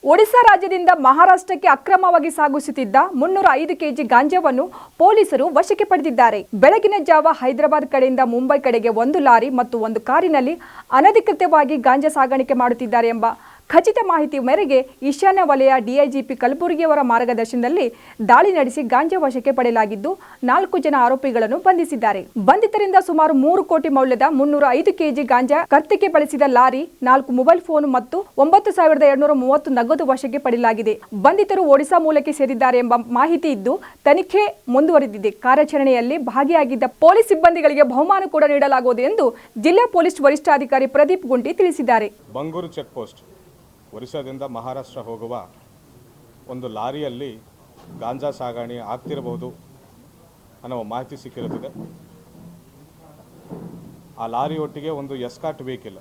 ಒಡಿಶಾ ರಾಜ್ಯದಿಂದ ಮಹಾರಾಷ್ಟ್ರಕ್ಕೆ ಅಕ್ರಮವಾಗಿ ಸಾಗಿಸುತ್ತಿದ್ದ 305 ಕೆಜಿ ಗಾಂಜಾವನ್ನು ಪೊಲೀಸರು ವಶಕ್ಕೆ ಪಡೆದಿದ್ದಾರೆ. ಬೆಳಗಿನ ಜಾವ ಹೈದರಾಬಾದ್ ಕಡೆಯಿಂದ ಮುಂಬೈ ಕಡೆಗೆ ಒಂದು ಲಾರಿ ಮತ್ತು ಒಂದು ಕಾರಿನಲ್ಲಿ ಅನಧಿಕೃತವಾಗಿ ಗಾಂಜಾ ಸಾಗಾಣಿಕೆ ಮಾಡುತ್ತಿದ್ದಾರೆ ಎಂಬ ಖಚಿತ ಮಾಹಿತಿ ಮೇರೆಗೆ ಈಶಾನ್ಯ ವಲಯ ಡಿಐಜಿಪಿ ಕಲಬುರ್ಗಿಯವರ ಮಾರ್ಗದರ್ಶನದಲ್ಲಿ ದಾಳಿ ನಡೆಸಿ ಗಾಂಜಾ ವಶಕ್ಕೆ ಪಡೆಯಲಾಗಿದ್ದು 4 ಜನ ಆರೋಪಿಗಳನ್ನು ಬಂಧಿಸಿದ್ದಾರೆ. ಬಂಧಿತರಿಂದ ಸುಮಾರು 3 ಕೋಟಿ ಮೌಲ್ಯದ 305 ಕೆಜಿ ಗಾಂಜಾ ಕರ್ತಿಗೆ ಬಳಸಿದ ಲಾರಿ, 4 ಮೊಬೈಲ್ ಫೋನ್ ಮತ್ತು 9,230 ನಗದು ವಶಕ್ಕೆ ಪಡೆಯಲಾಗಿದೆ. ಬಂಧಿತರು ಒಡಿಶಾ ಮೂಲಕ್ಕೆ ಸೇರಿದ್ದಾರೆ ಎಂಬ ಮಾಹಿತಿ ಇದ್ದು ತನಿಖೆ ಮುಂದುವರೆದಿದೆ. ಕಾರ್ಯಾಚರಣೆಯಲ್ಲಿ ಭಾಗಿಯಾಗಿದ್ದ ಪೊಲೀಸ್ ಸಿಬ್ಬಂದಿಗಳಿಗೆ ಬಹುಮಾನ ಕೂಡ ನೀಡಲಾಗುವುದು ಎಂದು ಜಿಲ್ಲಾ ಪೊಲೀಸ್ ವರಿಷ್ಠಾಧಿಕಾರಿ ಪ್ರದೀಪ್ ಗುಂಟಿ ತಿಳಿಸಿದ್ದಾರೆ. ಬಂಗೂರು ಚೆಕ್ ಪೋಸ್ಟ್ ಒರಿಸ್ಸಾದಿಂದ ಮಹಾರಾಷ್ಟ್ರ ಹೋಗುವ ಒಂದು ಲಾರಿಯಲ್ಲಿ ಗಾಂಜಾ ಸಾಗಣೆ ಆಗ್ತಿರಬಹುದು ಅನ್ನೋ ಮಾಹಿತಿ ಸಿಕ್ಕಿರುತ್ತದೆ. ಆ ಲಾರಿ ಒಟ್ಟಿಗೆ ಒಂದು ಎಸ್ಕಾರ್ಟ್ ವೆಹಿಕಲ್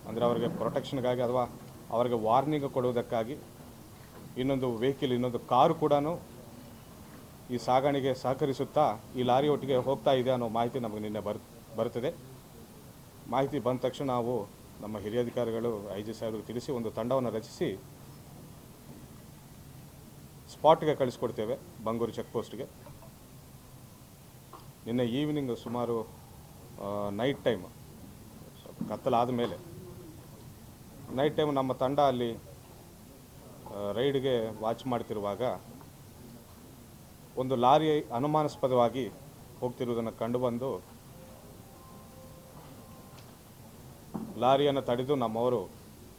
ಅಂದರೆ ಅವರಿಗೆ ಪ್ರೊಟೆಕ್ಷನ್ಗಾಗಿ ಅಥವಾ ಅವರಿಗೆ ವಾರ್ನಿಂಗ್ ಕೊಡುವುದಕ್ಕಾಗಿ ಇನ್ನೊಂದು ವೆಹಿಕಲ್, ಇನ್ನೊಂದು ಕಾರು ಕೂಡ ಈ ಸಾಗಣೆಗೆ ಸಹಕರಿಸುತ್ತಾ ಈ ಲಾರಿ ಒಟ್ಟಿಗೆ ಹೋಗ್ತಾ ಇದೆ ಅನ್ನೋ ಮಾಹಿತಿ ನಮಗೆ ನಿನ್ನೆ ಬರುತ್ತದೆ. ಮಾಹಿತಿ ಬಂದ ತಕ್ಷಣ ನಾವು ನಮ್ಮ ಹಿರಿಯ ಅಧಿಕಾರಿಗಳು ಐಜಿ ಸಾಹೇಬರಿಗೆ ತಿಳಿಸಿ ಒಂದು ತಂಡವನ್ನು ರಚಿಸಿ ಸ್ಪಾಟ್ಗೆ ಕಳಿಸ್ಕೊಡ್ತೇವೆ ಬಂಗೂರು ಚೆಕ್ ಪೋಸ್ಟ್ಗೆ. ನಿನ್ನೆ ಈವ್ನಿಂಗ್ ಸುಮಾರು ನೈಟ್ ಟೈಮ್, ಕತ್ತಲಾದ ಮೇಲೆ ನೈಟ್ ಟೈಮ್ ನಮ್ಮ ತಂಡ ಅಲ್ಲಿ ರೈಡ್ಗೆ ವಾಚ್ ಮಾಡ್ತಿರುವಾಗ ಒಂದು ಲಾರಿ ಅನುಮಾನಾಸ್ಪದವಾಗಿ ಹೋಗ್ತಿರುವುದನ್ನು ಕಂಡುಬಂದು ಲಾರಿಯನ್ನು ತಡೆದು ನಮ್ಮವರು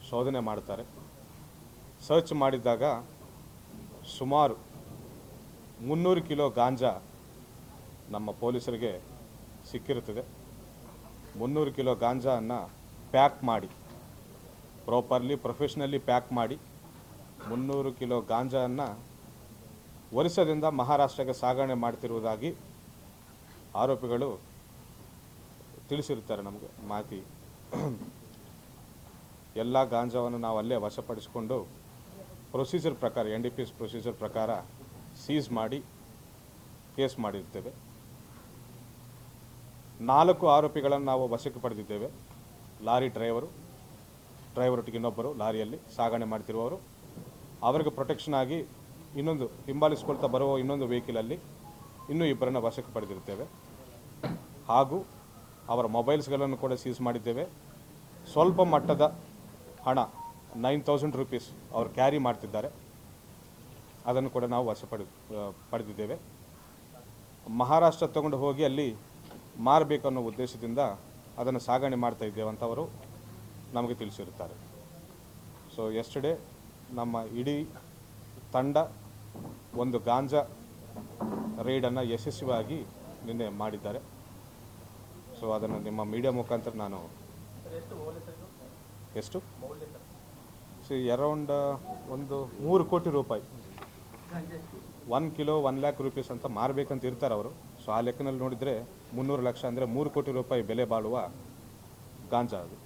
ಶೋಧನೆ ಮಾಡ್ತಾರೆ. ಸರ್ಚ್ ಮಾಡಿದಾಗ ಸುಮಾರು 300 ಕಿಲೋ ಗಾಂಜಾ ನಮ್ಮ ಪೊಲೀಸರಿಗೆ ಸಿಕ್ಕಿರುತ್ತದೆ. 300 ಕಿಲೋ ಗಾಂಜಾವನ್ನು ಪ್ಯಾಕ್ ಮಾಡಿ, ಪ್ರಾಪರ್ಲಿ ಪ್ರೊಫೆಷ್ನಲಿ ಪ್ಯಾಕ್ ಮಾಡಿ 300 ಕಿಲೋ ಗಾಂಜಾವನ್ನು ಒರಿಸ್ಸಾದಿಂದ ಮಹಾರಾಷ್ಟ್ರಕ್ಕೆ ಸಾಗಣೆ ಮಾಡ್ತಿರುವುದಾಗಿ ಆರೋಪಿಗಳು ತಿಳಿಸಿರುತ್ತಾರೆ ನಮಗೆ ಮಾಹಿತಿ. ಎಲ್ಲ ಗಾಂಜಾವನ್ನು ನಾವು ಅಲ್ಲೇ ವಶಪಡಿಸಿಕೊಂಡು ಪ್ರೊಸೀಜರ್ ಪ್ರಕಾರ, NDPS ಪ್ರೊಸೀಜರ್ ಪ್ರಕಾರ ಸೀಸ್ ಮಾಡಿ ಕೇಸ್ ಮಾಡಿರ್ತೇವೆ. 4 ಆರೋಪಿಗಳನ್ನು ನಾವು ವಶಕ್ಕೆ ಪಡೆದಿದ್ದೇವೆ. ಲಾರಿ ಡ್ರೈವರೊಟ್ಟಿಗೆ ಇನ್ನೊಬ್ಬರು ಲಾರಿಯಲ್ಲಿ ಸಾಗಣೆ ಮಾಡ್ತಿರುವವರು, ಅವರಿಗೆ ಪ್ರೊಟೆಕ್ಷನ್ ಆಗಿ ಇನ್ನೊಂದು ಹಿಂಬಾಲಿಸ್ಕೊಳ್ತಾ ಬರುವ ಇನ್ನೊಂದು ವೆಹಿಕಲಲ್ಲಿ ಇನ್ನೂ 2 ವಶಕ್ಕೆ ಪಡೆದಿರ್ತೇವೆ. ಹಾಗೂ ಅವರ ಮೊಬೈಲ್ಸ್ಗಳನ್ನು ಕೂಡ ಸೀಸ್ ಮಾಡಿದ್ದೇವೆ. ಸ್ವಲ್ಪ ಮಟ್ಟದ ಹಣ 9,000 ರೂಪೀಸ್ ಅವರು ಕ್ಯಾರಿ ಮಾಡ್ತಿದ್ದಾರೆ, ಅದನ್ನು ಕೂಡ ನಾವು ಪಡೆದಿದ್ದೇವೆ. ಮಹಾರಾಷ್ಟ್ರ ತಗೊಂಡು ಹೋಗಿ ಅಲ್ಲಿ ಮಾರಬೇಕನ್ನೋ ಉದ್ದೇಶದಿಂದ ಅದನ್ನು ಸಾಗಣೆ ಮಾಡ್ತಾ ಇದ್ದೇವೆ ಅಂತ ಅವರು ನಮಗೆ ತಿಳಿಸಿರುತ್ತಾರೆ. ಸೊ ಯೆಸ್ಟರ್ಡೇ ನಮ್ಮ ಇಡೀ ತಂಡ ಒಂದು ಗಾಂಜಾ ರೈಡನ್ನು ಯಶಸ್ವಿಯಾಗಿ ನಿನ್ನೆ ಮಾಡಿದ್ದಾರೆ. ಸೊ ಅದನ್ನು ನಿಮ್ಮ ಮೀಡಿಯಾ ಮುಖಾಂತರ ನಾನು ಎಷ್ಟು ಅರೌಂಡ್ ಒಂದು 3 ಕೋಟಿ ರೂಪಾಯಿ, 1 ಕಿಲೋ 1 ಲ್ಯಾಕ್ ರೂಪೀಸ್ ಅಂತ ಮಾರಬೇಕಂತ ಇರ್ತಾರೆ ಅವರು. ಸೊ ಆ ಲೆಕ್ಕನಲ್ಲಿ ನೋಡಿದರೆ 300 ಲಕ್ಷ ಅಂದರೆ 3 ಕೋಟಿ ರೂಪಾಯಿ ಬೆಲೆ ಬಾಳುವ ಗಾಂಜಾ ಅದು.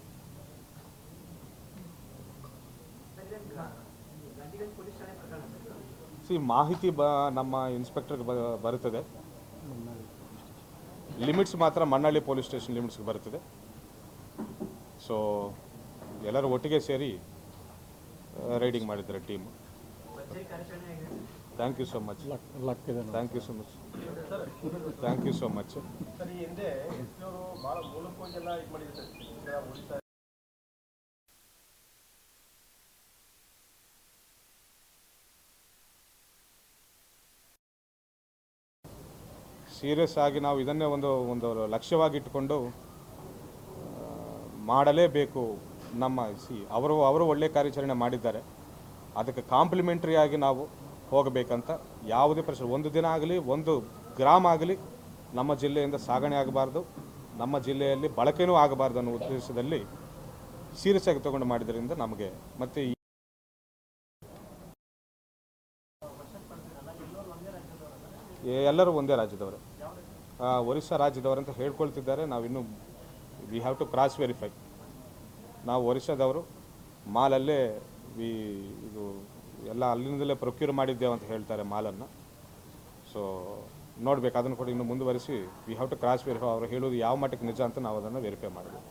ಮಾಹಿತಿ ನಮ್ಮ ಇನ್ಸ್ಪೆಕ್ಟರ್ಗೆ ಬರುತ್ತದೆ. ಲಿಮಿಟ್ಸ್ ಮಾತ್ರ ಮಣ್ಣಳ್ಳಿ ಪೊಲೀಸ್ ಸ್ಟೇಷನ್ ಲಿಮಿಟ್ಸ್ಗೆ ಬರುತ್ತದೆ. ಸೊ ಎಲ್ಲರೂ ಒಟ್ಟಿಗೆ ಸೇರಿ ರೈಡಿಂಗ್ ಮಾಡಿದ್ದಾರೆ team. Thank you so much. Thank you so much. Thank you so much. Serious ಆಗಿ ನಾವು ಇದನ್ನೇ ಒಂದು ಲಕ್ಷ್ಯವಾಗಿಟ್ಟುಕೊಂಡು ಮಾಡಲೇಬೇಕು. ಅವರು ಒಳ್ಳೆಯ ಕಾರ್ಯಾಚರಣೆ ಮಾಡಿದ್ದಾರೆ, ಅದಕ್ಕೆ ಕಾಂಪ್ಲಿಮೆಂಟ್ರಿ ಆಗಿ ನಾವು ಹೋಗಬೇಕಂತ ಯಾವುದೇ ಪ್ರಶ್ನೆ, ಒಂದು ದಿನ ಆಗಲಿ ಒಂದು ಗ್ರಾಮ ಆಗಲಿ ನಮ್ಮ ಜಿಲ್ಲೆಯಿಂದ ಸಾಗಣೆ ಆಗಬಾರ್ದು, ನಮ್ಮ ಜಿಲ್ಲೆಯಲ್ಲಿ ಬಳಕೆನೂ ಆಗಬಾರ್ದು ಅನ್ನೋ ಉದ್ದೇಶದಲ್ಲಿ ಸೀರಿಯಸ್ ಆಗಿ ತಗೊಂಡು ಮಾಡಿದ್ರಿಂದ ನಮಗೆ ಮತ್ತೆ ಎಲ್ಲರೂ ಒಂದೇ ರಾಜ್ಯದವರು, ಒರಿಸ್ಸಾ ರಾಜ್ಯದವರಂತ ಹೇಳ್ಕೊಳ್ತಿದ್ದಾರೆ. ನಾವಿನ್ನೂ we have to cross verify. ನಾವು ಒರಿಸ್ಸಾದವರು, ಮಾಲಲ್ಲೇ ಇದು ಎಲ್ಲ ಅಲ್ಲಿಂದಲೇ ಪ್ರೊಕ್ಯೂರ್ ಮಾಡಿದ್ದೇವೆ ಅಂತ ಹೇಳ್ತಾರೆ ಮಾಲನ್ನು. ಸೊ ನೋಡಬೇಕು, ಅದನ್ನು ಕೂಡ ಇನ್ನು ಮುಂದುವರಿಸಿ we have to cross verify. ಅವರು ಹೇಳೋದು ಯಾವ ಮಟ್ಟಕ್ಕೆ ನಿಜ ಅಂತ ನಾವು ಅದನ್ನು ವೆರಿಫೈ ಮಾಡಬೇಕು.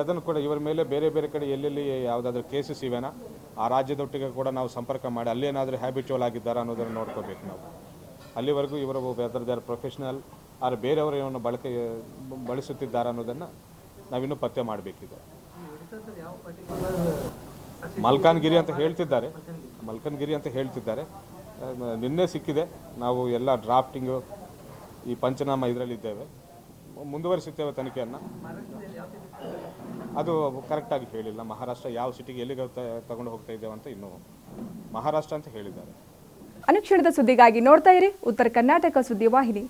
ಅದನ್ನು ಕೂಡ ಇವರ ಮೇಲೆ ಬೇರೆ ಬೇರೆ ಕಡೆ ಎಲ್ಲೆಲ್ಲಿ ಯಾವುದಾದ್ರೂ ಕೇಸಸ್ ಇವೆನಾ ಆ ರಾಜ್ಯದೊಟ್ಟಿಗೆ ಕೂಡ ನಾವು ಸಂಪರ್ಕ ಮಾಡಿ ಅಲ್ಲೇನಾದರೂ ಹ್ಯಾಬಿಚುವಲ್ ಆಗಿದ್ದಾರಾ ಅನ್ನೋದನ್ನು ನೋಡ್ಕೋಬೇಕು ನಾವು. ಅಲ್ಲಿವರೆಗೂ ಇವರು whether they are professional or ಬೇರೆಯವರು ಇವನು ಬಳಸುತ್ತಿದ್ದಾರೆ ಅನ್ನೋದನ್ನು ನಾವಿನ್ನೂ ಪತ್ತೆ ಮಾಡಬೇಕಿದೆ. ಮಲ್ಕಾನ್ಗಿರಿ ಅಂತ ಹೇಳ್ತಿದ್ದಾರೆ. ನಿನ್ನೆ ಸಿಕ್ಕಿದೆ. ನಾವು ಎಲ್ಲ ಡ್ರಾಫ್ಟಿಂಗು ಈ ಪಂಚನಾಮ ಇದರಲ್ಲಿದ್ದೇವೆ, ಮುಂದುವರಿಸುತ್ತೇವೆ ತನಿಖೆಯನ್ನು. ಅದು ಕರೆಕ್ಟಾಗಿ ಹೇಳಿಲ್ಲ. ಮಹಾರಾಷ್ಟ್ರ ಯಾವ ಸಿಟಿಗೆ ಎಲ್ಲಿಗೆ ತಗೊಂಡು ಹೋಗ್ತಾ ಇದ್ದೇವೆ ಅಂತ ಇನ್ನೂ ಮಹಾರಾಷ್ಟ್ರ ಅಂತ ಹೇಳಿದ್ದಾರೆ. ಅನುಕ್ಷಣದ ಸುದ್ದಿಗಾಗಿ ನೋಡ್ತಾ ಇರಿ ಉತ್ತರ ಕರ್ನಾಟಕ ಸುದ್ದಿ ವಾಹಿನಿ.